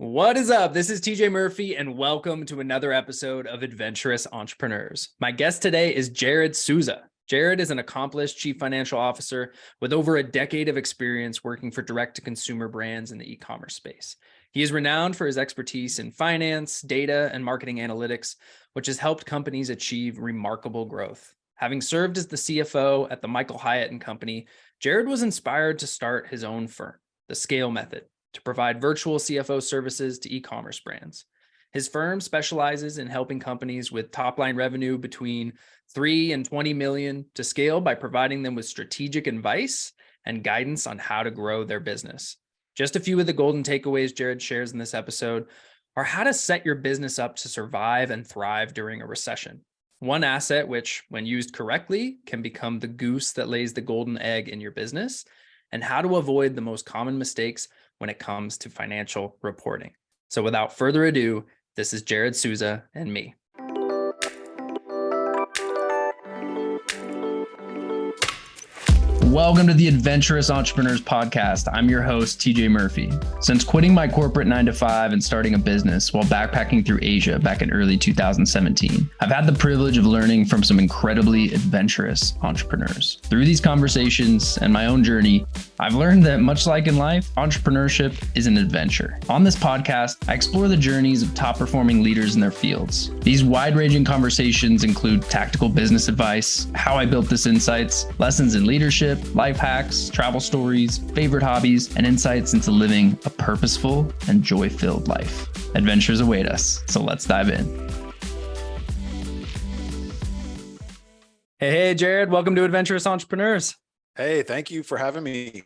What is up? This is TJ Murphy, and welcome to another episode of Adventurous Entrepreneurs. My guest today is Jarrod Souza. Jarrod is an accomplished chief financial officer with over a decade of experience working for direct-to-consumer brands in the e-commerce space. He is renowned for his expertise in finance, data, and marketing analytics, which has helped companies achieve remarkable growth. Having served as the CFO at the Michael Hyatt and Company, Jarrod was inspired to start his own firm, the Scale Method, to provide virtual CFO services to e-commerce brands. His firm specializes in helping companies with top-line revenue between 3 and 20 million to scale by providing them with strategic advice and guidance on how to grow their business. Just a few of the golden takeaways Jarrod shares in this episode are how to set your business up to survive and thrive during a recession. One asset which, when used correctly, can become the goose that lays the golden egg in your business, and how to avoid the most common mistakes when it comes to financial reporting. So without further ado, this is Jarrod Souza and me. Welcome to the Adventurous Entrepreneurs Podcast. I'm your host, TJ Murphy. Since quitting my corporate 9-to-5 and starting a business while backpacking through Asia back in early 2017, I've had the privilege of learning from some incredibly adventurous entrepreneurs. Through these conversations and my own journey, I've learned that much like in life, entrepreneurship is an adventure. On this podcast, I explore the journeys of top-performing leaders in their fields. These wide-ranging conversations include tactical business advice, how I built this insights, lessons in leadership, life hacks, travel stories, favorite hobbies, and insights into living a purposeful and joy-filled life. Adventures await us, so let's dive in. Hey, Jarrod, welcome to Adventurous Entrepreneurs. Hey, thank you for having me.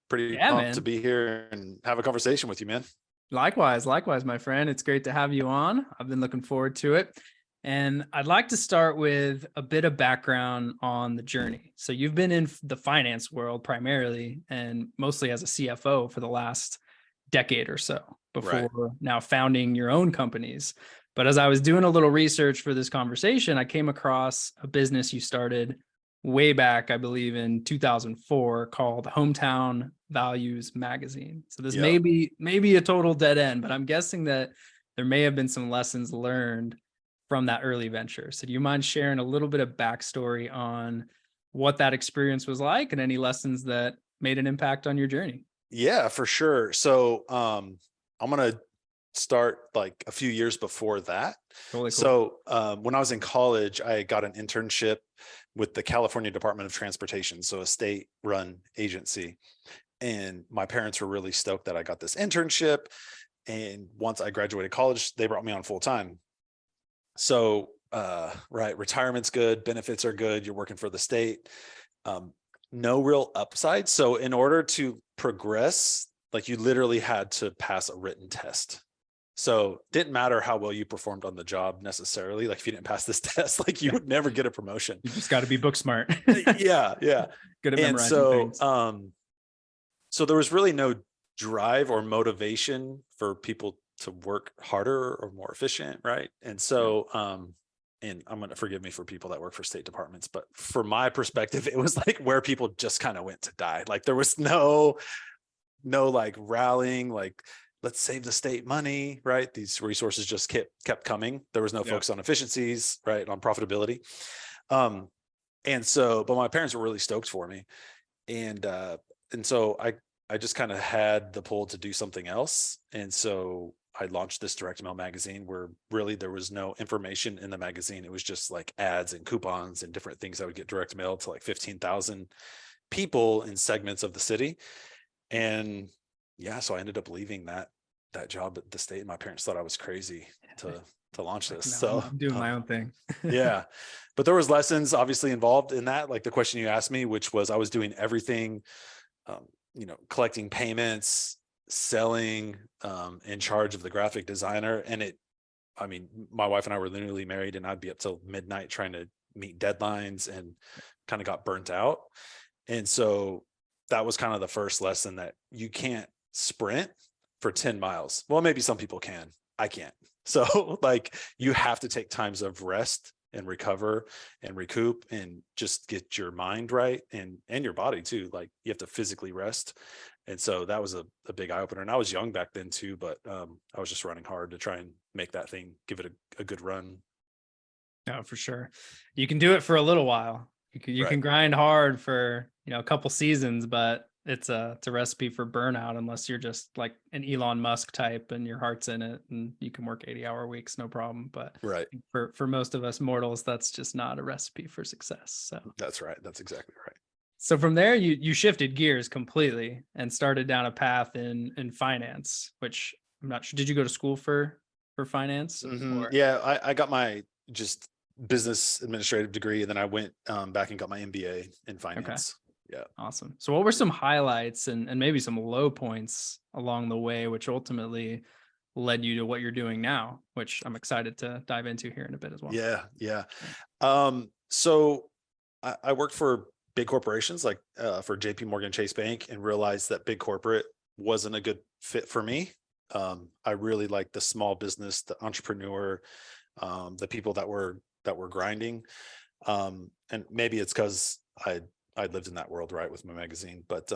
Pretty pumped to be here and have a conversation with you, man. Likewise, my friend. It's great to have you on. I've been looking forward to it. And I'd like to start with a bit of background on the journey. So you've been in the finance world primarily and mostly as a CFO for the last decade or so before now founding your own companies. But as I was doing a little research for this conversation, I came across a business you started way back, I believe in 2004, called Hometown Values Magazine. So this may be a total dead end, but I'm guessing that there may have been some lessons learned from that early venture. So do you mind sharing a little bit of backstory on what that experience was like and any lessons that made an impact on your journey? Yeah, for sure. So I'm going to start like a few years before that. Totally cool. So when I was in college, I got an internship with the California Department of Transportation, so a state-run agency. And my parents were really stoked that I got this internship. And once I graduated college, they brought me on full time. So, retirement's good, benefits are good, you're working for the state, no real upside. So in order to progress, like you literally had to pass a written test. So didn't matter how well you performed on the job necessarily. Like if you didn't pass this test, like you would never get a promotion. You just got to be book smart. Yeah. Good at memorizing things. So there was really no drive or motivation for people to work harder or more efficient. Right. And so, and I'm going to forgive me for people that work for state departments, but from my perspective, it was like where people just kind of went to die. Like there was no like rallying, like let's save the state money, right? These resources just kept coming. There was no focus on efficiencies, right? On profitability. And so, but my parents were really stoked for me. And so I just kind of had the pull to do something else. And so I launched this direct mail magazine where really there was no information in the magazine. It was just like ads and coupons and different things that would get direct mailed to like 15,000 people in segments of the city. And so I ended up leaving that job at the state. And my parents thought I was crazy to launch this. So I'm doing my own thing. Yeah. But there was lessons obviously involved in that. Like the question you asked me, which was I was doing everything, collecting payments, selling, in charge of the graphic designer. And my wife and I were literally married and I'd be up till midnight trying to meet deadlines and kind of got burnt out. And so that was kind of the first lesson that you can't sprint for 10 miles. Well, maybe some people can. I can't. So like you have to take times of rest and recover and recoup and just get your mind right and your body too. Like you have to physically rest And so that was a big eye opener. And I was young back then too, but I was just running hard to try and make that thing, give it a good run. No, for sure. You can do it for a little while. You Right. can grind hard for, a couple seasons, but it's a recipe for burnout unless you're just like an Elon Musk type and your heart's in it and you can work 80-hour weeks, no problem. But Right. for most of us mortals, that's just not a recipe for success. So That's right. That's exactly right. so from there you shifted gears completely and started down a path in finance, which I'm not sure. Did you go to school for finance or Yeah, I got my just business administrative degree, and then I went back and got my MBA in okay. finance. Yeah. Awesome. So what were some highlights and maybe some low points along the way, which ultimately led you to what you're doing now, which I'm excited to dive into here in a bit as well. Yeah. So I worked for big corporations like for JP Morgan Chase Bank, and realized that big corporate wasn't a good fit for me. I really liked the small business, the entrepreneur, the people that were grinding. And maybe it's because I lived in that world, right, with my magazine, but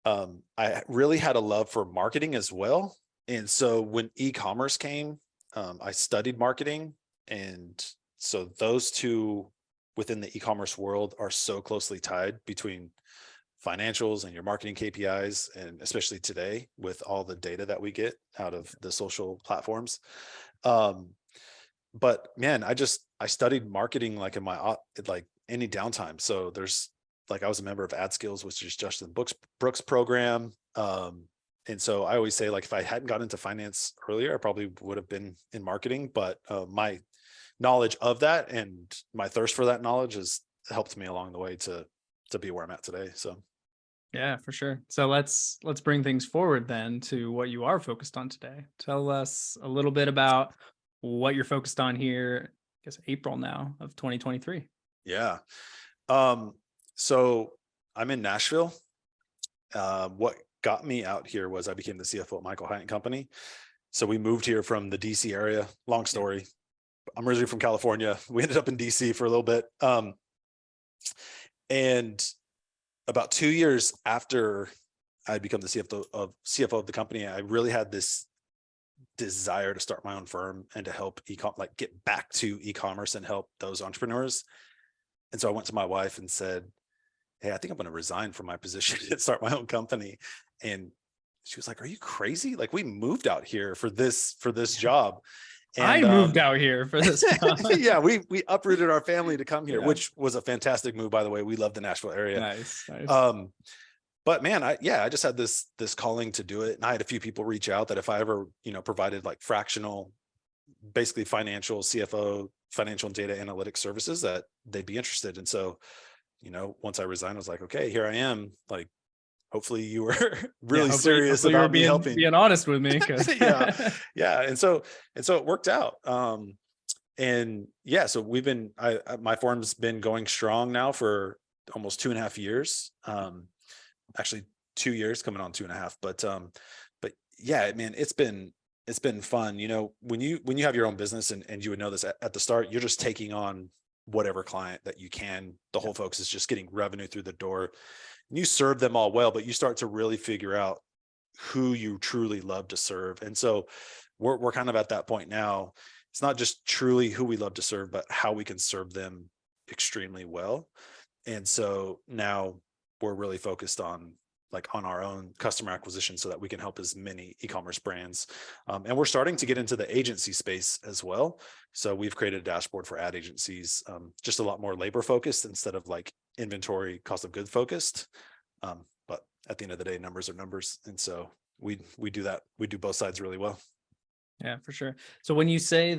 I really had a love for marketing as well. And so when e-commerce came, I studied marketing. And so those two within the e-commerce world are so closely tied, between financials and your marketing KPIs. And especially today with all the data that we get out of the social platforms. But man, I studied marketing like in my like any downtime. So there's like, I was a member of Ad Skills, which is Justin Brooks program. And so I always say, like, if I hadn't gotten into finance earlier, I probably would have been in marketing. But my knowledge of that and my thirst for that knowledge has helped me along the way to be where I'm at today. So Yeah, for sure. So let's bring things forward then to what you are focused on today. Tell us a little bit about what you're focused on here, I guess April now of 2023. yeah. So I'm in Nashville. What got me out here was I became the CFO at Michael Hyatt and Company. So we moved here from the DC area. Long story. I'm originally from California. We ended up in DC for a little bit. And about 2 years after I'd become the CFO of the company, I really had this desire to start my own firm and to help like get back to e-commerce and help those entrepreneurs. And so I went to my wife and said, hey, I think I'm going to resign from my position and start my own company. And she was like, are you crazy? Like, we moved out here for this job. And I moved out here for this job. yeah, we uprooted our family to come here, Yeah. which was a fantastic move, by the way. We love the Nashville area. Nice. But man, I just had this calling to do it. And I had a few people reach out that if I ever, provided like fractional, basically financial CFO, financial and data analytics services, that they'd be interested. And so, once I resigned, I was like, okay, here I am. Like, hopefully you were really serious about me helping. Being honest with me. Yeah. And so it worked out. And yeah, so my firm's been going strong now for almost 2.5 years. Actually 2 years, coming on 2.5, but yeah, man, it's been fun. When you have your own business, and you would know this at the start, you're just taking on whatever client that you can. The whole focus is just getting revenue through the door. And you serve them all well, but you start to really figure out who you truly love to serve. And so we're kind of at that point now. It's not just truly who we love to serve, but how we can serve them extremely well. And so now we're really focused on our own customer acquisition so that we can help as many e-commerce brands. And we're starting to get into the agency space as well. So we've created a dashboard for ad agencies, just a lot more labor focused instead of like inventory, cost of goods focused. But at the end of the day, numbers are numbers. And so we do that. We do both sides really well. Yeah, for sure. So when you say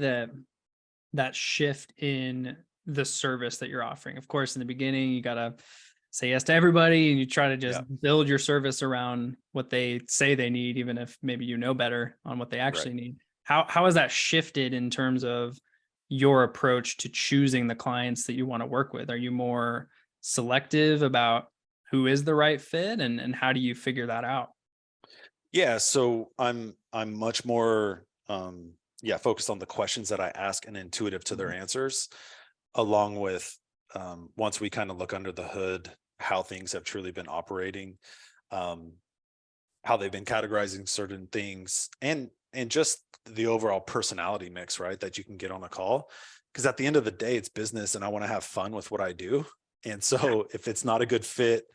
that shift in the service that you're offering, of course, in the beginning, you got to say yes to everybody and you try to just build your service around what they say they need, even if maybe you know better on what they actually need. How has that shifted in terms of your approach to choosing the clients that you want to work with? Are you more selective about who is the right fit, and how do you figure that out? Yeah, so I'm much more focused on the questions that I ask and intuitive to their answers, along with once we kind of look under the hood, how things have truly been operating. how they've been categorizing certain things, and just the overall personality mix, right, that you can get on a call. Because at the end of the day, it's business and I want to have fun with what I do. And so if it's not a good fit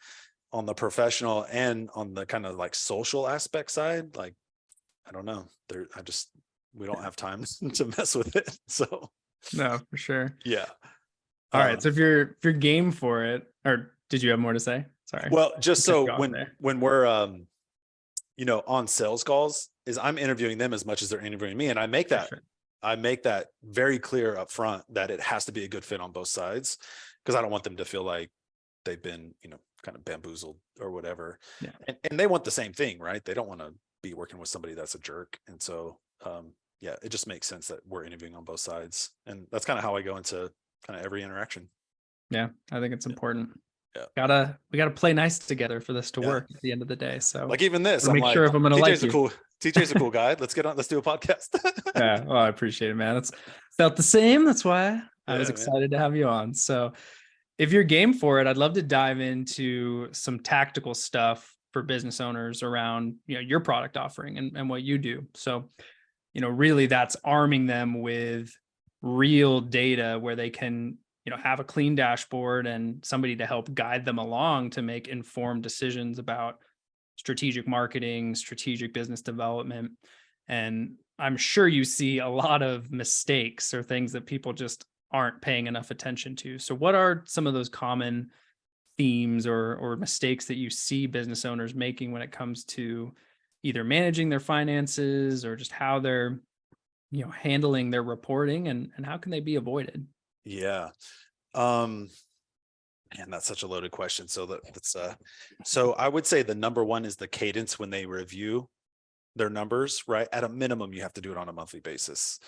on the professional and on the kind of like social aspect side, like, I don't know, we don't have time to mess with it. So No, for sure. yeah. All right. So if you're game for it, or did you have more to say? Sorry. Well, just Cut so you off there. when we're on sales calls, is I'm interviewing them as much as they're interviewing me, and I make For that very clear up front that it has to be a good fit on both sides, because I don't want them to feel like they've been, kind of bamboozled or whatever. Yeah. And they want the same thing, right? They don't want to be working with somebody that's a jerk. And so, yeah, it just makes sense that we're interviewing on both sides. And that's kind of how I go into kind of every interaction. Yeah, I think it's important. Yeah. We gotta play nice together for this to Yeah. work at the end of the day. So Like even this, I'll I'm make like, sure if I'm gonna like you. TJ's a cool guy. Let's do a podcast. Yeah, well, I appreciate it, man. It's felt the same. That's why I was Yeah, man. excited to have you on. So if you're game for it, I'd love to dive into some tactical stuff for business owners around, your product offering and what you do. So, really that's arming them with real data where they can, have a clean dashboard and somebody to help guide them along to make informed decisions about strategic marketing, strategic business development. And I'm sure you see a lot of mistakes or things that people just aren't paying enough attention to. So what are some of those common themes or mistakes that you see business owners making when it comes to either managing their finances or just how they're, handling their reporting, and how can they be avoided? Yeah. Man, that's such a loaded question. So so I would say the number one is the cadence when they review their numbers, right? At a minimum, you have to do it on a monthly basis.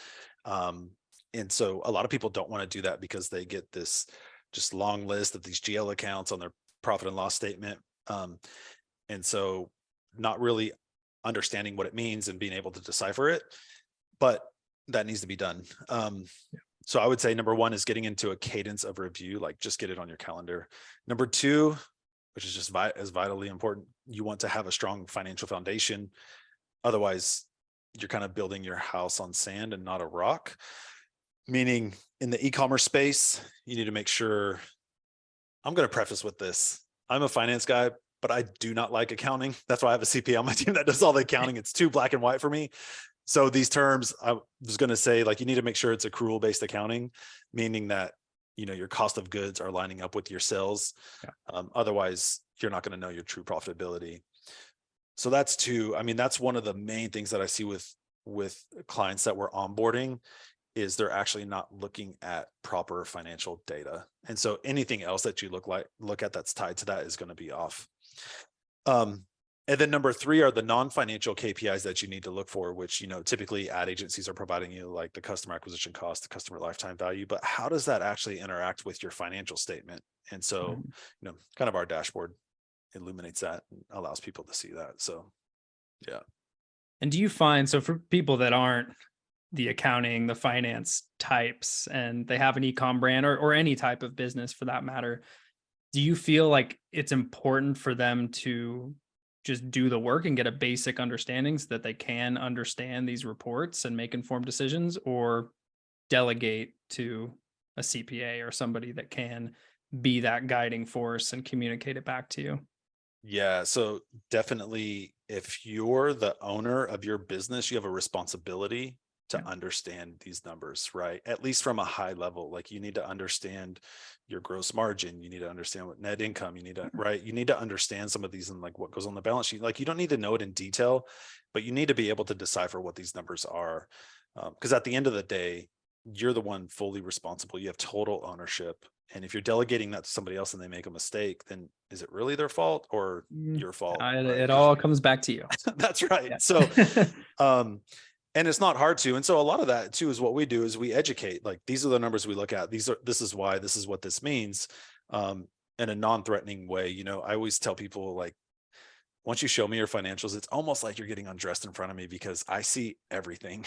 And so a lot of people don't want to do that because they get this just long list of these GL accounts on their profit and loss statement. And so not really understanding what it means and being able to decipher it, but that needs to be done. So I would say number one is getting into a cadence of review, like just get it on your calendar. Number two, which is just as vitally important, you want to have a strong financial foundation. Otherwise, you're kind of building your house on sand and not a rock. Meaning in the e-commerce space, you need to make sure, I'm going to preface with this. I'm a finance guy, but I do not like accounting. That's why I have a CPA on my team that does all the accounting. It's too black and white for me. So these terms, I was going to say, like, you need to make sure it's accrual based accounting, meaning that, your cost of goods are lining up with your sales. Yeah. Otherwise, you're not going to know your true profitability. So that's two. I mean, that's one of the main things that I see with clients that we're onboarding, is they're actually not looking at proper financial data. And so anything else that you look at that's tied to that is going to be off. And then number three are the non-financial KPIs that you need to look for, which, typically ad agencies are providing you, like the customer acquisition cost, the customer lifetime value, but how does that actually interact with your financial statement? And so, kind of our dashboard illuminates that and allows people to see that. So, yeah. And do you find, so for people that aren't the accounting, the finance types, and they have an e-com brand or any type of business for that matter, do you feel like it's important for them to just do the work and get a basic understanding so that they can understand these reports and make informed decisions, or delegate to a CPA or somebody that can be that guiding force and communicate it back to you? Yeah. So definitely, if you're the owner of your business, you have a responsibility to understand these numbers, right? At least from a high level. Like, you need to understand your gross margin. You need to understand what net income you need to, right? You need to understand some of these and like what goes on the balance sheet. Like, you don't need to know it in detail, but you need to be able to decipher what these numbers are. Because at the end of the day, you're the one fully responsible. You have total ownership. And if you're delegating that to somebody else and they make a mistake, then is it really their fault or your fault? It all comes back to you. That's right. Yeah. So, and it's not hard to. And so a lot of that too is what we do is we educate, like, these are the numbers we look at. This is why, this is what this means, in a non-threatening way. I always tell people, like, once you show me your financials, it's almost like you're getting undressed in front of me because I see everything.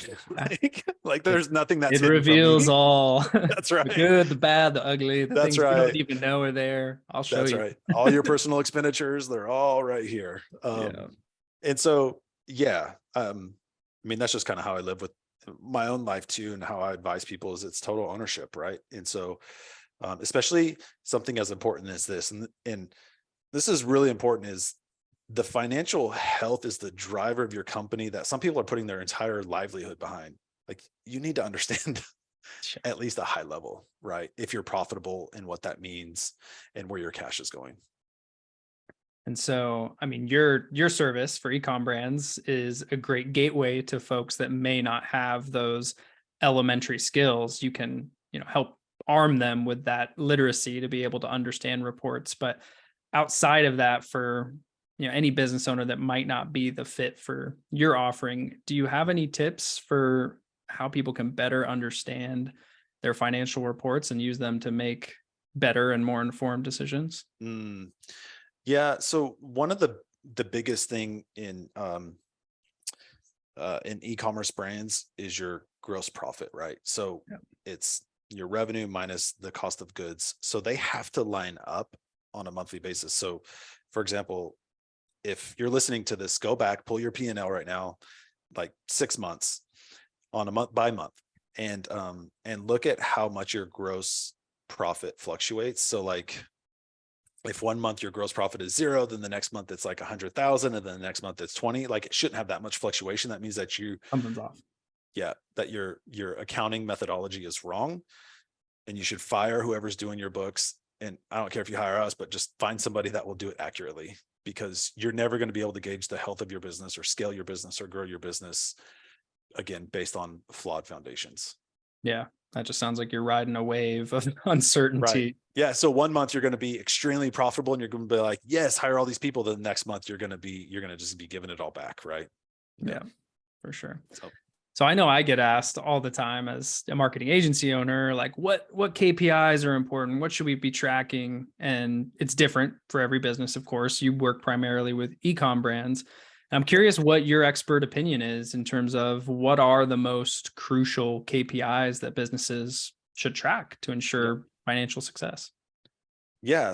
Like there's nothing that's It hidden from reveals me. all That's the right. good, the bad, the ugly, the That's things you don't right. even know are there. I'll show That's you. right. All your personal expenditures, they're all right here. Yeah. And so, yeah, I mean, that's just kind of how I live with my own life too. And how I advise people is it's total ownership. Right. And so, especially something as important as this, and this is really important, is the financial health is the driver of your company that some people are putting their entire livelihood behind. Like you need to understand at least a high level, right? If you're profitable and what that means and where your cash is going. And so, I mean, your service for ecom brands is a great gateway to folks that may not have those elementary skills. You can, help arm them with that literacy to be able to understand reports. But outside of that, for any business owner that might not be the fit for your offering, do you have any tips for how people can better understand their financial reports and use them to make better and more informed decisions? Yeah. So one of the biggest thing in e-commerce brands is your gross profit, right? So Yeah. it's your revenue minus the cost of goods. So they have to line up on a monthly basis. So for example, if you're listening to this, go back, pull your P&L right now, like 6 months on a month by month, and look at how much your gross profit fluctuates. So like if one month your gross profit is 0, then the next month it's like 100,000, and then the next month it's 20. Like it shouldn't have that much fluctuation. That means that Something's off. that your accounting methodology is wrong, and you should fire whoever's doing your books. And I don't care if you hire us, but just find somebody that will do it accurately, because you're never going to be able to gauge the health of your business or scale your business or grow your business again based on flawed foundations. Yeah, that just sounds like you're riding a wave of Right. uncertainty. Yeah. So one month you're going to be extremely profitable and you're going to be like, yes, hire all these people. Then the next month you're going to just be giving it all back. Right. Yeah, for sure. So So I know I get asked all the time as a marketing agency owner, like what KPIs are important? What should we be tracking? And it's different for every business, of course. You work primarily with e-com brands. I'm curious what your expert opinion is in terms of what are the most crucial KPIs that businesses should track to ensure financial success. yeah.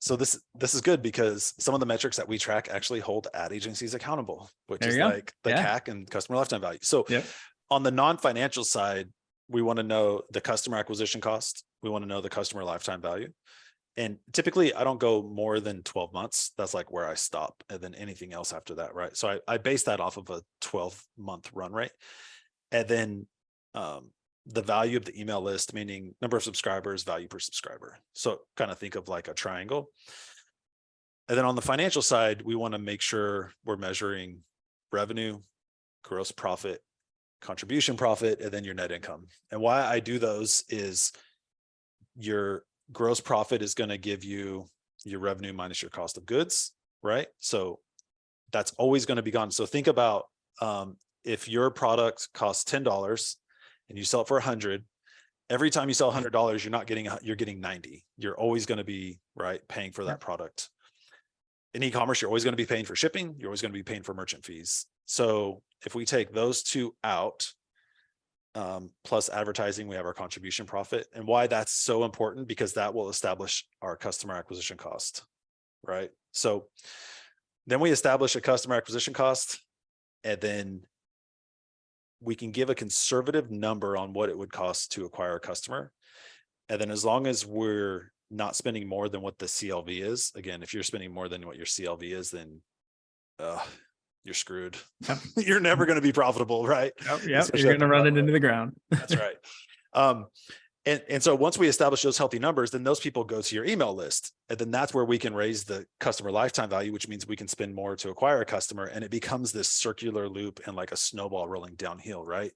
So this is good because some of the metrics that we track actually hold ad agencies accountable, which There is you go. like the Yeah. CAC and customer lifetime value. So Yep. on the non-financial side, we want to know the customer acquisition cost. We want to know the customer lifetime value. And typically I don't go more than 12 months. That's like where I stop. And then anything else after that, right? So I base that off of a 12-month run rate. And then the value of the email list, meaning number of subscribers, value per subscriber. So kind of think of like a triangle. And then on the financial side, we want to make sure we're measuring revenue, gross profit, contribution profit, and then your net income. And why I do those is your gross profit is going to give you your revenue minus your cost of goods, right? So that's always going to be gone. So think about if your product costs $10 and you sell it for 100, every time you sell $100, you're getting 90. You're always going to be paying for that product. In e-commerce, you're always going to be paying for shipping. You're always going to be paying for merchant fees. So if we take those two out, plus advertising, we have our contribution profit. And why that's so important, because that will establish our customer acquisition cost, right? So then we establish a customer acquisition cost, and then we can give a conservative number on what it would cost to acquire a customer. And then as long as we're not spending more than what the CLV is, again, if you're spending more than what your CLV is, then you're screwed. Yep. You're never going to be profitable, right? Yep. You're going to run it into the ground. That's right. And so once we establish those healthy numbers, then those people go to your email list. And then that's where we can raise the customer lifetime value, which means we can spend more to acquire a customer. And it becomes this circular loop and like a snowball rolling downhill, right?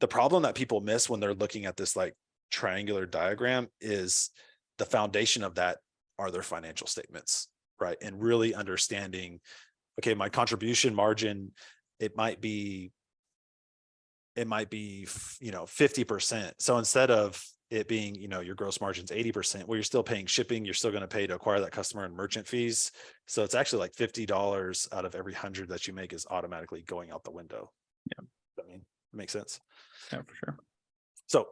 The problem that people miss when they're looking at this like triangular diagram is the foundation of that are their financial statements, right? And really understanding, okay, my contribution margin, it might be 50%. So instead of it being, your gross margin's 80%, well, you're still paying shipping. You're still going to pay to acquire that customer and merchant fees. So it's actually like $50 out of every 100 that you make is automatically going out the window. Yeah. I mean, it makes sense. Yeah, for sure. So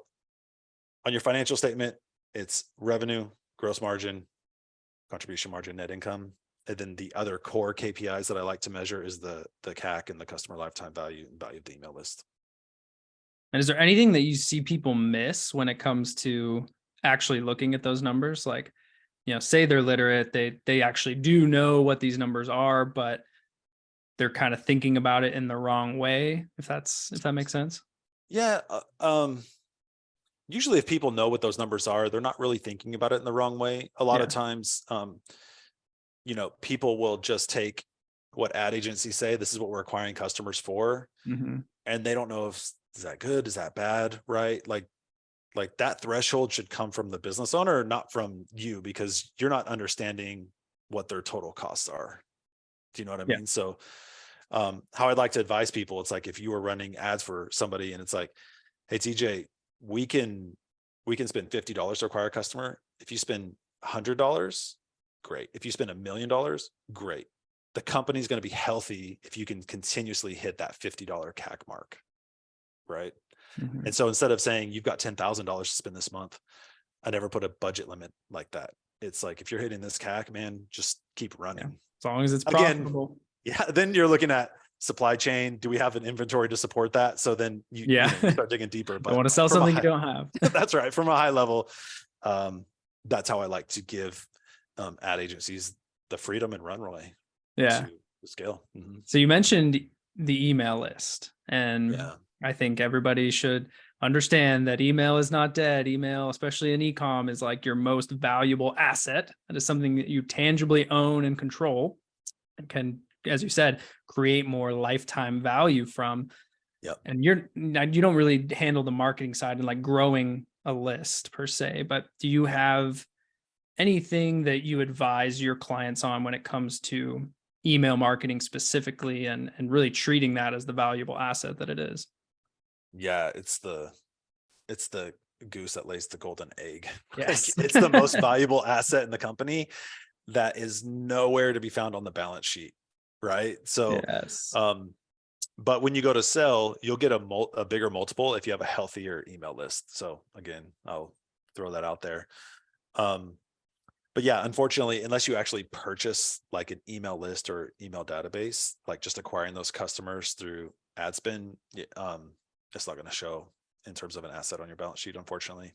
on your financial statement, it's revenue, gross margin, contribution margin, net income. And then the other core KPIs that I like to measure is the CAC and the customer lifetime value and value of the email list. And is there anything that you see people miss when it comes to actually looking at those numbers? Like, say they're literate, they actually do know what these numbers are, but they're kind of thinking about it in the wrong way, if that makes sense. Yeah. Usually if people know what those numbers are, they're not really thinking about it in the wrong way. A lot of times, people will just take what ad agencies say, this is what we're acquiring customers for. Mm-hmm. And they don't know if is that good, is that bad, right? Like that threshold should come from the business owner, not from you, because you're not understanding what their total costs are. Do you know what I mean? So how I'd like to advise people, it's like if you were running ads for somebody and it's like, hey, TJ, we can spend $50 to acquire a customer. If you spend $100, great. If you spend $1 million, great. The company's going to be healthy if you can continuously hit that $50 CAC mark, right? Mm-hmm. And so instead of saying you've got $10,000 to spend this month, I never put a budget limit like that. It's like, if you're hitting this CAC, man, just keep running. As long as it's profitable. Then you're looking at supply chain. Do we have an inventory to support that? So then you start digging deeper. But don't want to sell something you don't have. That's right. From a high level, that's how I like to give ad agencies the freedom and runway to scale. Mm-hmm. So you mentioned the email list, and I think everybody should understand that email is not dead. Email, especially in e-com, is like your most valuable asset. That is something that you tangibly own and control and can, as you said, create more lifetime value from. Yep. And you don't really handle the marketing side and like growing a list per se, but do you have anything that you advise your clients on when it comes to email marketing specifically and really treating that as the valuable asset that it is? Yeah, it's the goose that lays the golden egg. Yes. It's the most valuable asset in the company that is nowhere to be found on the balance sheet, right? So, but when you go to sell, you'll get a bigger multiple if you have a healthier email list. So again, I'll throw that out there. But yeah, unfortunately, unless you actually purchase like an email list or email database, like just acquiring those customers through ad spend, it's not going to show in terms of an asset on your balance sheet, unfortunately.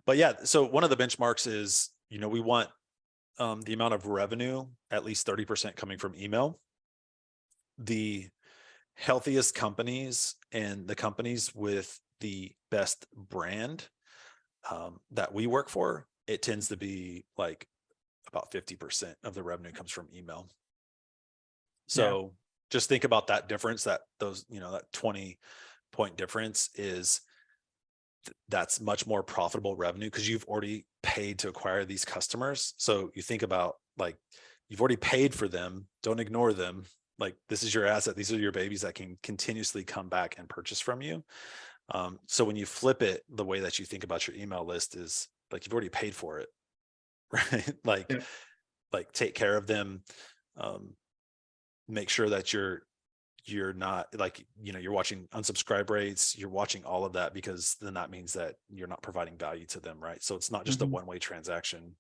But yeah, so one of the benchmarks is, we want the amount of revenue, at least 30% coming from email. The healthiest companies and the companies with the best brand that we work for, it tends to be like about 50% of the revenue comes from email. So just think about that difference, that 20-point difference is that's much more profitable revenue because you've already paid to acquire these customers. So you think about like, you've already paid for them. Don't ignore them. Like, this is your asset. These are your babies that can continuously come back and purchase from you. So when you flip it, the way that you think about your email list is like, you've already paid for it, right? Like take care of them. Make sure that you're not like, you're watching unsubscribe rates, you're watching all of that, because then that means that you're not providing value to them, right? So it's not just a one-way transaction.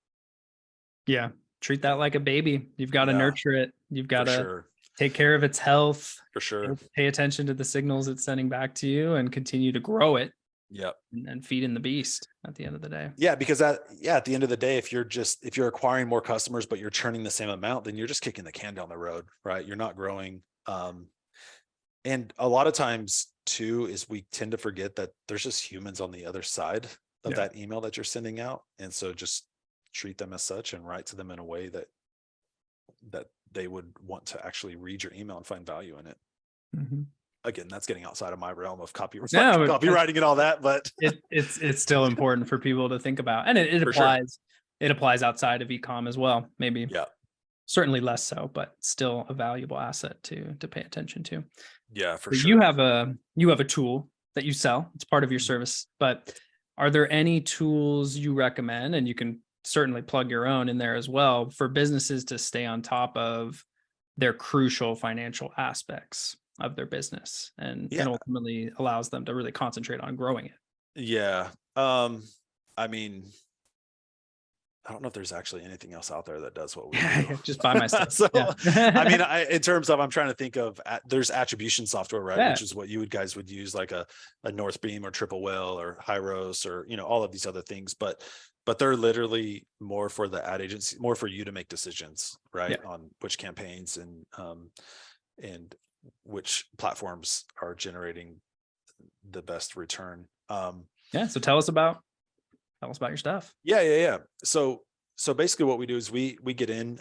Yeah. Treat that like a baby. You've got to nurture it. You've got to take care of its health. For sure. Pay attention to the signals it's sending back to you and continue to grow it. Yep. And feed in the beast at the end of the day. Yeah. Because at the end of the day, if you're acquiring more customers, but you're churning the same amount, then you're just kicking the can down the road, right? You're not growing. And a lot of times too, is we tend to forget that there's just humans on the other side of that email that you're sending out. And so just treat them as such and write to them in a way that they would want to actually read your email and find value in it. Mm-hmm. Again, that's getting outside of my realm of copywriting and all that, but it's still important for people to think about. And it applies. It applies outside of e-com as well. Maybe certainly less so, but still a valuable asset to pay attention to. Yeah, for so sure. You have a tool that you sell. It's part of your service. But are there any tools you recommend, and you can certainly plug your own in there as well, for businesses to stay on top of their crucial financial aspects of their business and ultimately allows them to really concentrate on growing it? Yeah. I mean, I don't know if there's actually anything else out there that does what we do. Just buy my stuff. So, Yeah. I mean, in terms of, I'm trying to think of, there's attribution software, right? Yeah. Which is what you guys would use, like a Northbeam or Triple Whale or Hyros or, all of these other things. But they're literally more for the ad agency, more for you to make decisions, right? Yeah. On which campaigns and which platforms are generating the best return. Yeah. So tell us about your stuff. Yeah. So basically what we do is we get in,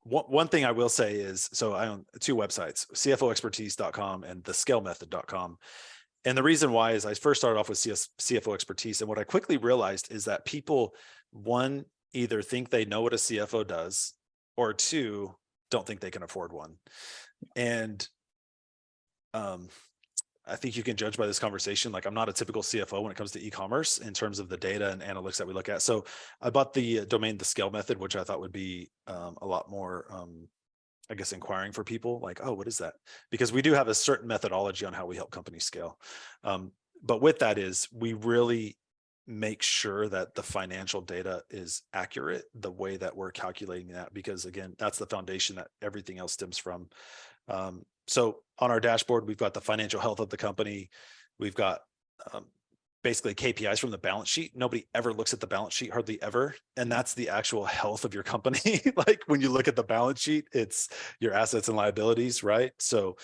one thing I will say is, so I own two websites, cfoexpertise.com and thescalemethod.com. And the reason why is I first started off with CFO expertise. And what I quickly realized is that people, one, either think they know what a CFO does, or two, don't think they can afford one. And, I think you can judge by this conversation. Like, I'm not a typical CFO when it comes to e-commerce in terms of the data and analytics that we look at. So I bought the domain, The Scale Method, which I thought would be a lot more, I guess, inquiring for people like, oh, what is that? Because we do have a certain methodology on how we help companies scale. But with that is, we really make sure that the financial data is accurate, the way that we're calculating that, because again, that's the foundation that everything else stems from. So on our dashboard, we've got the financial health of the company. We've got basically KPIs from the balance sheet. Nobody ever looks at the balance sheet, hardly ever. And that's the actual health of your company. Like, when you look at the balance sheet, it's your assets and liabilities, right? So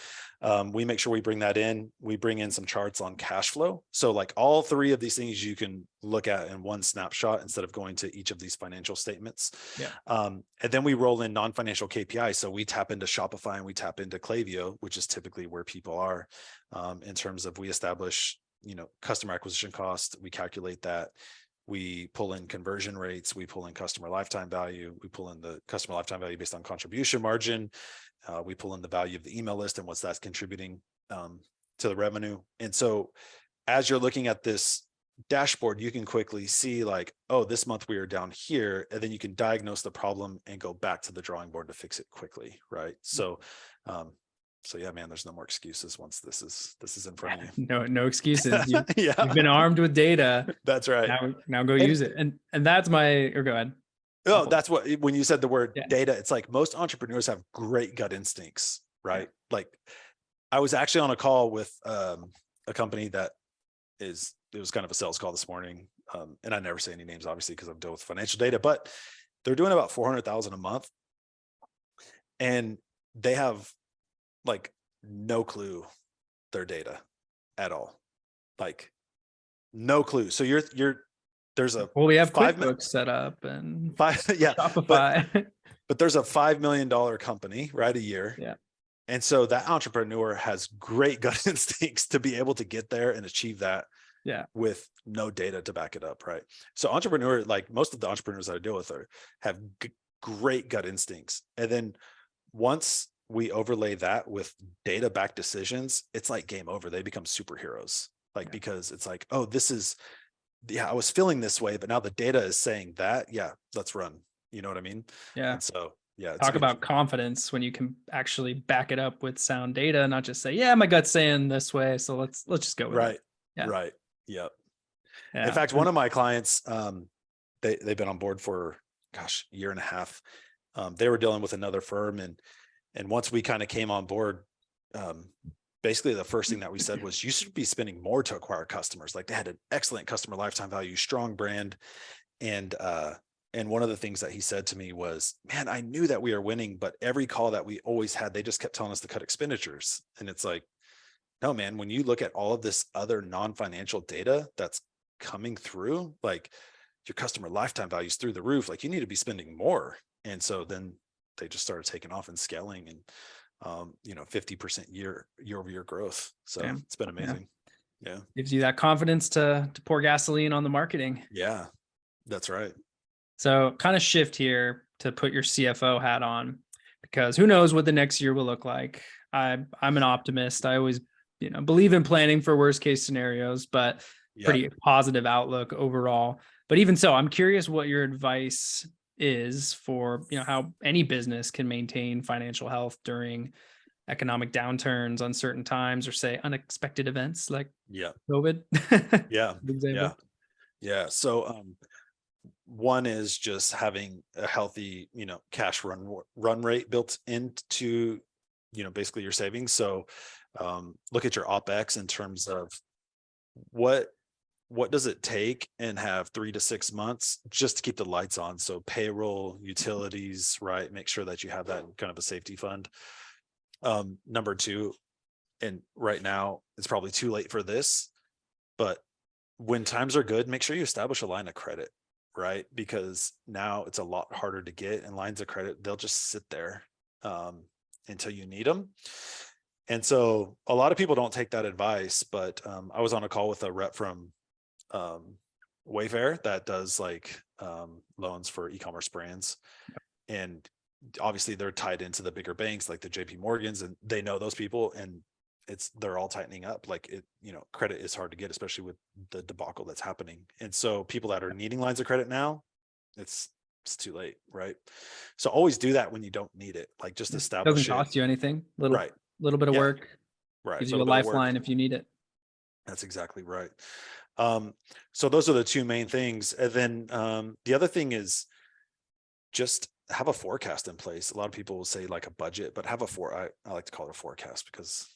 we make sure we bring that in. We bring in some charts on cash flow. So like, all three of these things you can look at in one snapshot instead of going to each of these financial statements. Yeah. And then we roll in non-financial KPIs. So we tap into Shopify and we tap into Klaviyo, which is typically where people are, in terms of, we establish, customer acquisition cost. We calculate that. We pull in conversion rates. We pull in customer lifetime value. We pull in the customer lifetime value based on contribution margin. We pull in the value of the email list and what's that's contributing to the revenue. And so as you're looking at this dashboard, you can quickly see like, oh, this month we are down here, and then you can diagnose the problem and go back to the drawing board to fix it quickly, right? So yeah, man, there's no more excuses once this is in front of you. No excuses. You've been armed with data. That's right. Now go use it. And that's or go ahead. Oh, that's what, when you said the word data, it's like, most entrepreneurs have great gut instincts, right? Yeah. Like, I was actually on a call with a company that it was kind of a sales call this morning. And I never say any names, obviously, because I've dealt with financial data, but they're doing about 400,000 a month. And they have like no clue their data at all. Like, no clue. So there's a, we have QuickBooks set up and Shopify, but there's a $5 million company, right? A year. Yeah. And so that entrepreneur has great gut instincts to be able to get there and achieve that. Yeah. With no data to back it up. Right. So like most of the entrepreneurs that I deal with have great gut instincts. And then once we overlay that with data backed decisions, it's like game over. They become superheroes. Like, because it's like, oh, I was feeling this way, but now the data is saying that, let's run. You know what I mean? Yeah. And so, talk about confidence when you can actually back it up with sound data, not just say, my gut's saying this way, so let's just go with it. Yeah. Right. Yep. Yeah. In fact, one of my clients, they've been on board for, a year and a half. They were dealing with another firm, and once we kind of came on board, basically the first thing that we said was, you should be spending more to acquire customers. Like, they had an excellent customer lifetime value, strong brand. And one of the things that he said to me was, man, I knew that we were winning, but every call that we always had, they just kept telling us to cut expenditures. And it's like, no, man, when you look at all of this other non-financial data that's coming through, like, your customer lifetime value is through the roof, like, you need to be spending more. And so then they just started taking off and scaling, and 50% year-over-year growth. So it's been amazing. Yeah. Gives you that confidence to pour gasoline on the marketing. Yeah, that's right. So kind of shift here to put your CFO hat on, because who knows what the next year will look like. I'm an optimist. I always believe in planning for worst case scenarios, but Yeah. pretty positive outlook overall. But even so, I'm curious what your advice is for, how any business can maintain financial health during economic downturns, uncertain times, or say unexpected events like Yeah. COVID. Yeah. For example. Yeah. So, one is just having a healthy, cash run rate built into, basically your savings. So, look at your OpEx in terms of what does it take, and have 3 to 6 months just to keep the lights on. So payroll, utilities, right? Make sure that you have that in kind of a safety fund. Number two, and right now it's probably too late for this, but when times are good, make sure you establish a line of credit, right? Because now it's a lot harder to get, and lines of credit, they'll just sit there until you need them. And so a lot of people don't take that advice, but I was on a call with a rep from Wayfair that does loans for e-commerce brands. And obviously they're tied into the bigger banks like the JP Morgans, and they know those people, and they're all tightening up. Credit is hard to get, especially with the debacle that's happening. And so people that are needing lines of credit now, it's too late, right? So always do that when you don't need it. Just establish Doesn't it. cost you anything. Right. Little bit of Yeah. work. Right. Gives A you a little bit of work. lifeline if you need it. That's exactly right. So those are the two main things. And then the other thing is just have a forecast in place. A lot of people will say like a budget, but have I like to call it a forecast because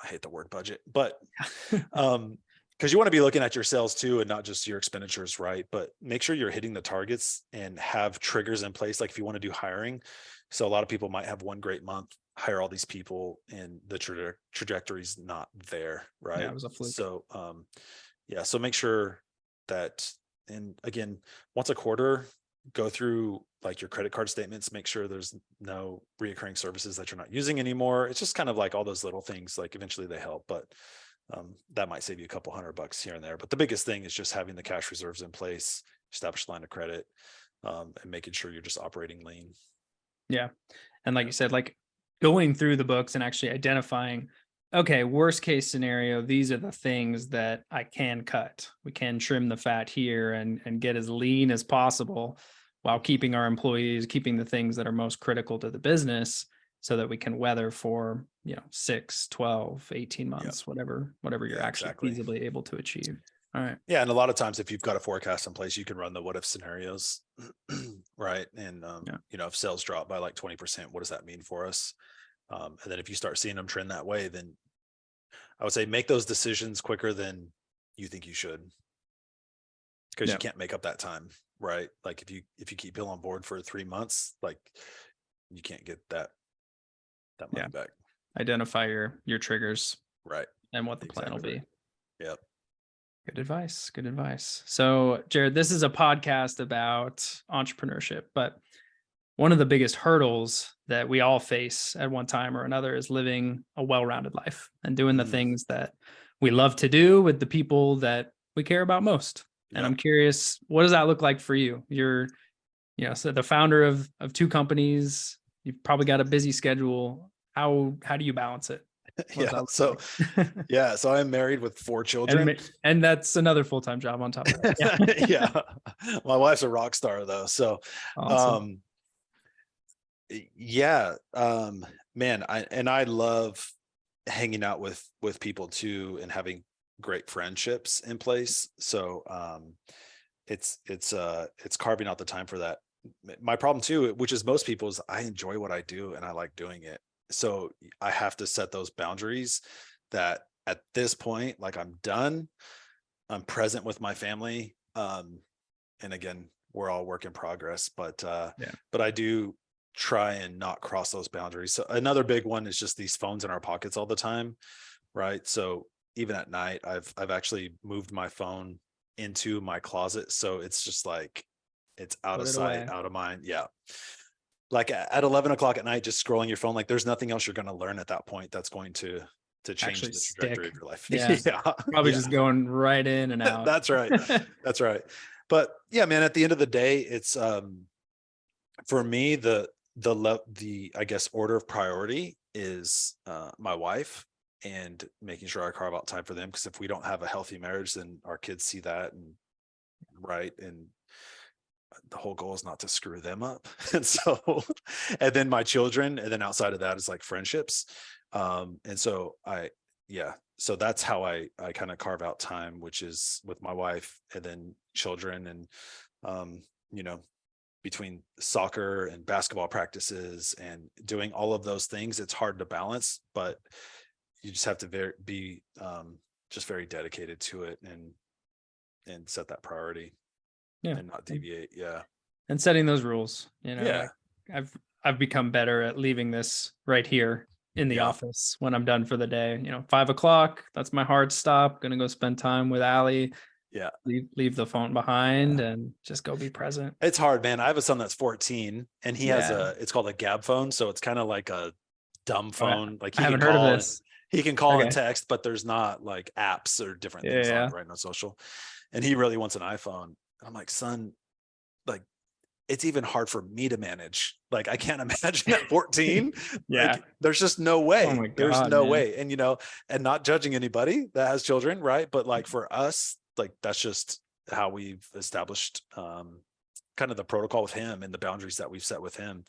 I hate the word budget, but because you want to be looking at your sales too, and not just your expenditures, right? But make sure you're hitting the targets and have triggers in place. Like if you want to do hiring, so a lot of people might have one great month, hire all these people, and the trajectory's not there, right? Yeah, it was a fluke. So so make sure that, and again, once a quarter, go through your credit card statements, make sure there's no reoccurring services that you're not using anymore. It's just kind of all those little things, eventually they help, but that might save you a couple $100 here and there. But the biggest thing is just having the cash reserves in place, establish line of credit, and making sure you're just operating lean. Yeah. And like you said, going through the books and actually identifying, okay, worst case scenario, these are the things that I can cut. We can trim the fat here and get as lean as possible while keeping our employees, keeping the things that are most critical to the business, so that we can weather for, 6, 12, 18 months, whatever you're actually feasibly able to achieve. All right. Yeah. And a lot of times if you've got a forecast in place, you can run the what if scenarios, right? And, if sales drop by 20%, what does that mean for us? And then if you start seeing them trend that way, then I would say make those decisions quicker than you think you should, because you can't make up that time, right? If you keep Bill on board for 3 months, you can't get that money back. Identify your triggers, right? And what the plan will be. Yep. Good advice. Good advice. So, Jarrod, this is a podcast about entrepreneurship, but one of the biggest hurdles that we all face at one time or another is living a well-rounded life and doing the things that we love to do with the people that we care about most. And I'm curious, what does that look like for you? You're, so the founder of 2 companies, you've probably got a busy schedule. How do you balance it? So I'm married with 4 children, and that's another full-time job on top of that. Yeah. My wife's a rock star though. So, awesome. Man, I love hanging out with people too, and having great friendships in place. So, it's carving out the time for that. My problem too, which is most people, is I enjoy what I do and I like doing it. So I have to set those boundaries that at this point, I'm done, I'm present with my family. And again, we're all work in progress, but I do try and not cross those boundaries. So another big one is just these phones in our pockets all the time. Right. So even at night, I've actually moved my phone into my closet. So it's just it's out of sight, out of mind. Yeah. At 11 o'clock at night, just scrolling your phone, there's nothing else you're going to learn at that point that's going to change the trajectory of your life. Probably just going right in and out. That's right. That's right. But yeah, man, at the end of the day, it's for me, the I guess order of priority is my wife and making sure I carve out time for them. Because if we don't have a healthy marriage, then our kids see that, and right. And the whole goal is not to screw them up. And so, and then my children, and then outside of that is like friendships. And so so that's how I kind of carve out time, which is with my wife and then children. And, you know, between soccer and basketball practices and doing all of those things, it's hard to balance, but you just have to be just very dedicated to it and set that priority and not deviate. Yeah. And setting those rules, Yeah. like I've become better at leaving this right here in the office when I'm done for the day. 5:00, that's my hard stop. Gonna go spend time with Allie. Yeah. Leave the phone behind and just go be present. It's hard, man. I have a son that's 14 and he has it's called a Gab phone. So it's kind of like a dumb phone. Like I haven't heard of this. He can call and text, but there's not like apps or different things on it, right? No social. And he really wants an iPhone. And I'm like, son, like, it's even hard for me to manage. Like, I can't imagine at 14. Like, there's just no way. Oh my God, there's no way. And, and not judging anybody that has children, right? But like for us, like, that's just how we've established kind of the protocol with him and the boundaries that we've set with him.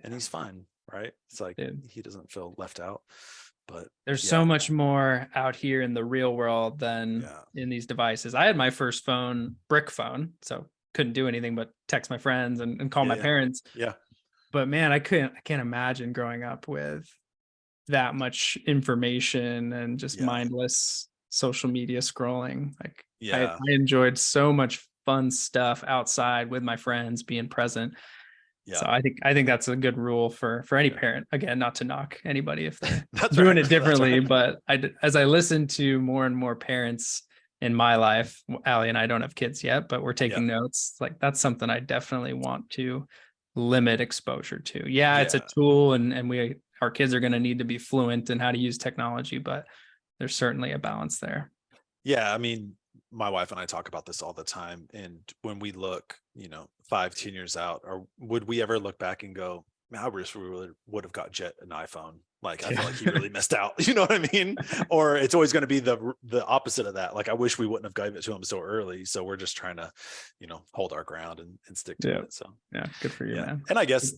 And he's fine, right? It's like, he doesn't feel left out. But there's so much more out here in the real world than in these devices. I had my first phone, brick phone, so couldn't do anything but text my friends and call my parents. Yeah. But man, I can't imagine growing up with that much information and just mindless social media scrolling. Like I enjoyed so much fun stuff outside with my friends, being present. So I think that's a good rule for any parent. Again, not to knock anybody if they're doing it differently, but as I listen to more and more parents in my life, Allie and I don't have kids yet, but we're taking notes. Like, that's something I definitely want to limit exposure to. It's a tool, and our kids are going to need to be fluent in how to use technology, but there's certainly a balance there. Yeah, I mean, my wife and I talk about this all the time. And when we look, 5-10 years out, or would we ever look back and go, man, I wish we really would have got Jet an iPhone. Like, I feel like he really missed out. You know what I mean? Or it's always going to be the opposite of that. Like, I wish we wouldn't have given it to him so early. So we're just trying to, hold our ground and stick to it. So good for you, man. And I guess,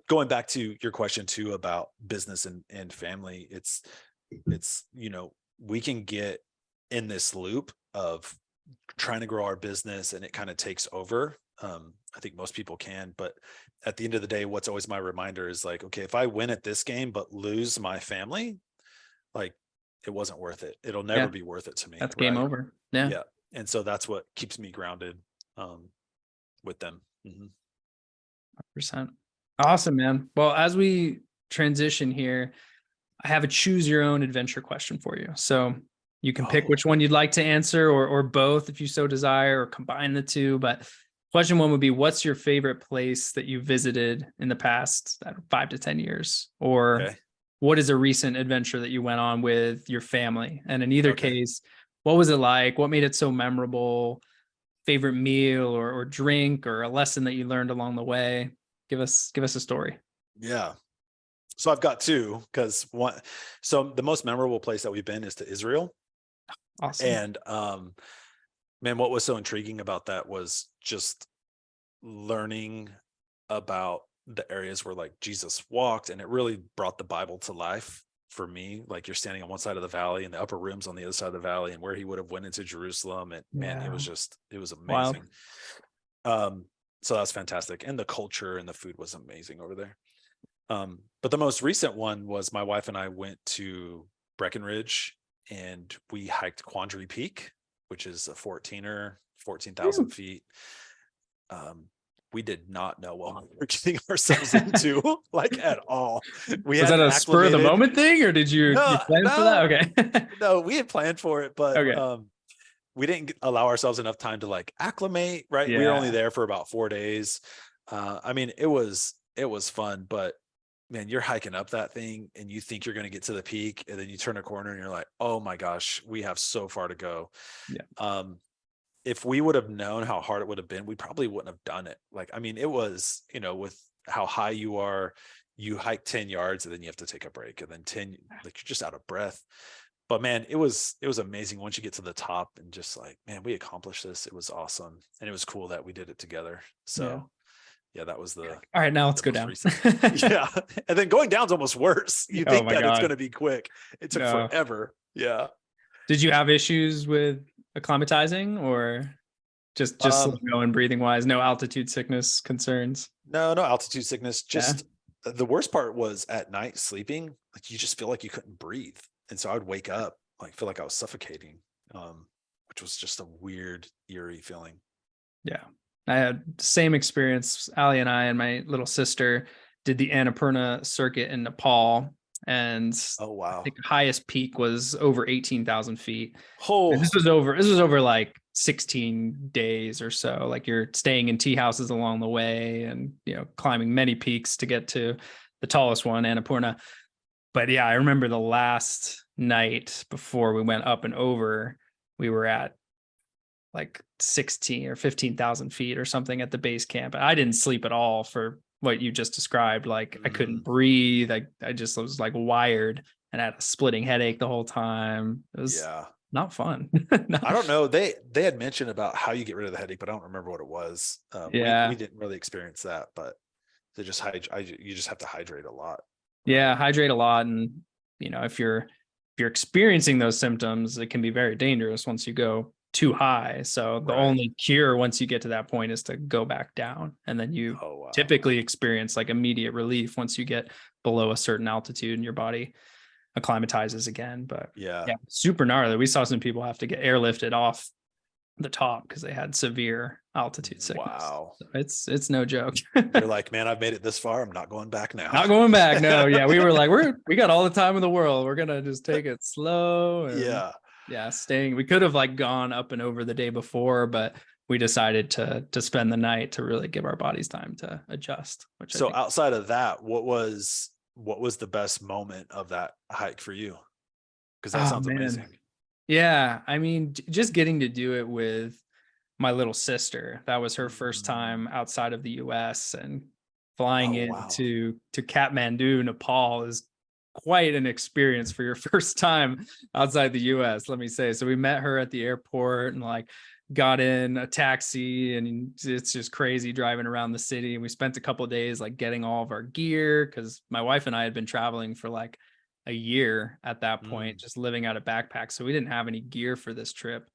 going back to your question too about business and family, it's, we can get in this loop of trying to grow our business and it kind of takes over. I think most people can, but at the end of the day, what's always my reminder is like, okay, if I win at this game, but lose my family, like, it wasn't worth it. It'll never be worth it to me. That's game over. Yeah. And so that's what keeps me grounded, with them. 100%. Awesome, man. Well, as we transition here, I have a choose your own adventure question for you. So you can pick which one you'd like to answer, or both if you so desire, or combine the two. But question one would be, what's your favorite place that you visited in the past 5 to 10 years? Or what is a recent adventure that you went on with your family? And in either case, what was it like? What made it so memorable? Favorite meal or drink, or a lesson that you learned along the way? Give us a story. Yeah. So I've got two, because so the most memorable place that we've been is to Israel. Awesome. And man, what was so intriguing about that was just learning about the areas where like Jesus walked, and it really brought the Bible to life for me. Like, you're standing on one side of the valley and the upper rooms on the other side of the valley, and where he would have went into Jerusalem. And man, it was amazing. So that's fantastic. And the culture and the food was amazing over there. But the most recent one was my wife and I went to Breckenridge, and we hiked Quandary Peak, which is a 14,000 feet. We did not know what we were getting ourselves into, like, at all. Was that a spur of the moment thing, or did you plan for that? Okay. No, we had planned for it, but we didn't allow ourselves enough time to like acclimate, right? We were only there for about 4 days. I mean, it was fun, but man, you're hiking up that thing and you think you're going to get to the peak, and then you turn a corner and you're like, oh my gosh, we have so far to go. If we would have known how hard it would have been, we probably wouldn't have done it. Like, I mean, it was, with how high you are, you hike 10 yards and then you have to take a break, and then 10, like, you're just out of breath. But man, it was amazing once you get to the top and just like, man, we accomplished this. It was awesome. And it was cool that we did it together. Yeah. So yeah, that was the All right, now let's go most down. recent. Yeah. And then going down's almost worse. You Oh think my that it's God. going to be quick. It took No. forever. Yeah. Did you have issues with acclimatizing or just slow going breathing wise? No altitude sickness concerns? No altitude sickness. Yeah. Just the worst part was at night sleeping, like you just feel like you couldn't breathe. And so I would wake up, like feel like I was suffocating, which was just a weird, eerie feeling. Yeah. I had the same experience. Ali and I and my little sister did the Annapurna circuit in Nepal. And Oh, wow. I think the highest peak was over 18,000 feet. Oh, And this was over like 16 days or so. Like you're staying in tea houses along the way and, climbing many peaks to get to the tallest one, Annapurna. But yeah, I remember the last night before we went up and over, we were at like 16 or 15,000 feet or something at the base camp. I didn't sleep at all for what you just described. Like I couldn't breathe. I just was like wired and I had a splitting headache the whole time. It was not fun. I don't know. They had mentioned about how you get rid of the headache, but I don't remember what it was. We didn't really experience that, but they just you just have to hydrate a lot. Yeah, hydrate a lot. And if you're experiencing those symptoms, it can be very dangerous once you go too high. So the only cure once you get to that point is to go back down. And then you typically experience like immediate relief once you get below a certain altitude and your body acclimatizes again. But yeah, super gnarly. We saw some people have to get airlifted off the top because they had severe altitude sickness. Wow. So it's no joke. You're like, man, I've made it this far. I'm not going back now. Not going back. No. Yeah. We were like, we got all the time in the world. We're going to just take it slow. And staying. We could have like gone up and over the day before, but we decided to spend the night to really give our bodies time to adjust. So outside of that, what was the best moment of that hike for you? Because that sounds amazing. Yeah. I mean, just getting to do it with my little sister. That was her first time outside of the US, and flying into Kathmandu, Nepal is quite an experience for your first time outside the US, let me say. So we met her at the airport and like got in a taxi, and it's just crazy driving around the city. And we spent a couple of days like getting all of our gear because my wife and I had been traveling for like a year at that point, just living out of backpacks. So we didn't have any gear for this trip.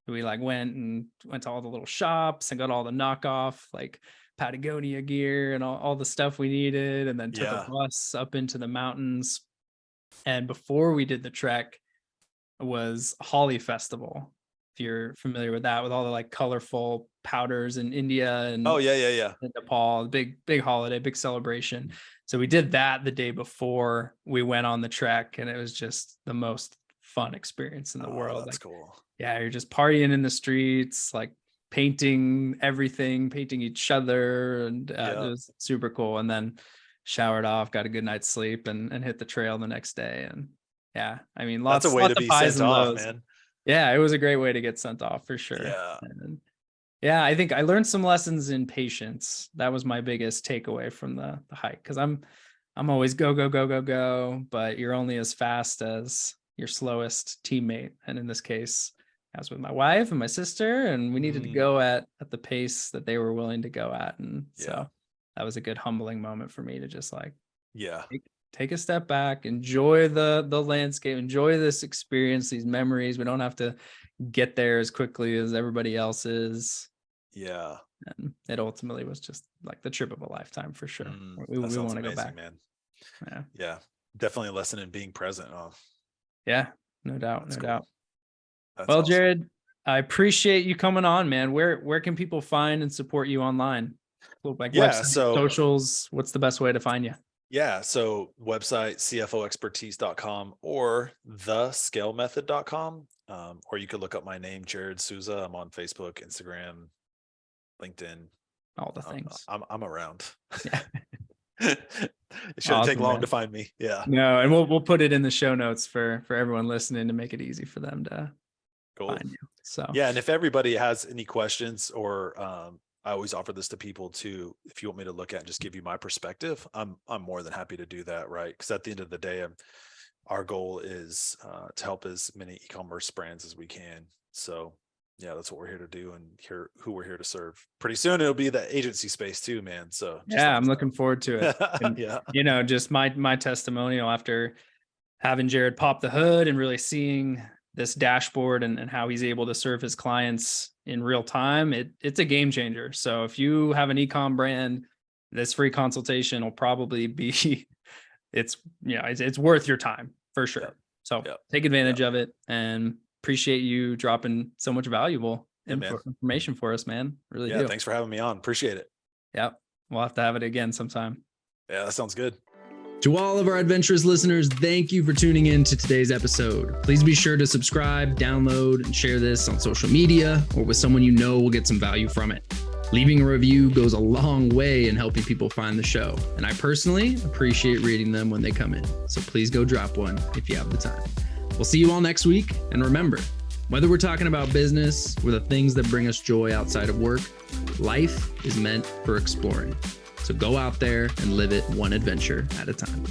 We like went to all the little shops and got all the knockoff like Patagonia gear and all the stuff we needed, and then took a bus up into the mountains. And before we did the trek was Holi Festival, if you're familiar with that, with all the like colorful powders in India and in Nepal, big holiday, big celebration. So we did that the day before we went on the trek, and it was just the most fun experience in the world. That's like, cool. Yeah, you're just partying in the streets, like painting everything, painting each other, and it was super cool. And then showered off, got a good night's sleep, and hit the trail the next day. And yeah, I mean, lots of highs and lows, man. Yeah, it was a great way to get sent off for sure. Yeah. And yeah, I think I learned some lessons in patience. That was my biggest takeaway from the hike, because I'm always go, but you're only as fast as your slowest teammate. And in this case, I was with my wife and my sister, and we needed to go at the pace that they were willing to go at. And so that was a good humbling moment for me to just like, take a step back, enjoy the landscape, enjoy this experience, these memories. We don't have to get there as quickly as everybody else is. Yeah. And it ultimately was just like the trip of a lifetime for sure. We want to go back, man. Yeah. Definitely a lesson in being present. Yeah, no doubt. That's no cool. doubt. That's well, awesome. Jarrod, I appreciate you coming on, man. Where can people find and support you online? Like website, socials, what's the best way to find you? Yeah. So website, cfoexpertise.com or thescalemethod.com. Or you could look up my name, Jarrod Souza. I'm on Facebook, Instagram, LinkedIn. All the things. I'm around. Yeah. It shouldn't take long to find me. Yeah. No, and we'll put it in the show notes for everyone listening to make it easy for them to find you. So yeah, and if everybody has any questions, or I always offer this to people too, if you want me to look at and just give you my perspective, I'm more than happy to do that, right? Because at the end of the day, our goal is to help as many e-commerce brands as we can. So yeah, that's what we're here to do, and who we're here to serve. Pretty soon it'll be the agency space too, man. So yeah, I'm looking forward to it. And, yeah. Just my testimonial after having Jarrod pop the hood and really seeing this dashboard and how he's able to serve his clients in real time, it's a game changer. So if you have an e-com brand, this free consultation will probably be, it's worth your time for sure. Yep. So take advantage of it, and appreciate you dropping so much valuable information for us, man. Really do. Thanks for having me on. Appreciate it. Yeah. We'll have to have it again sometime. Yeah, that sounds good. To all of our Adventurous listeners, thank you for tuning in to today's episode. Please be sure to subscribe, download, and share this on social media or with someone you know will get some value from it. Leaving a review goes a long way in helping people find the show, and I personally appreciate reading them when they come in. So please go drop one if you have the time. We'll see you all next week, and remember, whether we're talking about business or the things that bring us joy outside of work, life is meant for exploring. So go out there and live it one adventure at a time.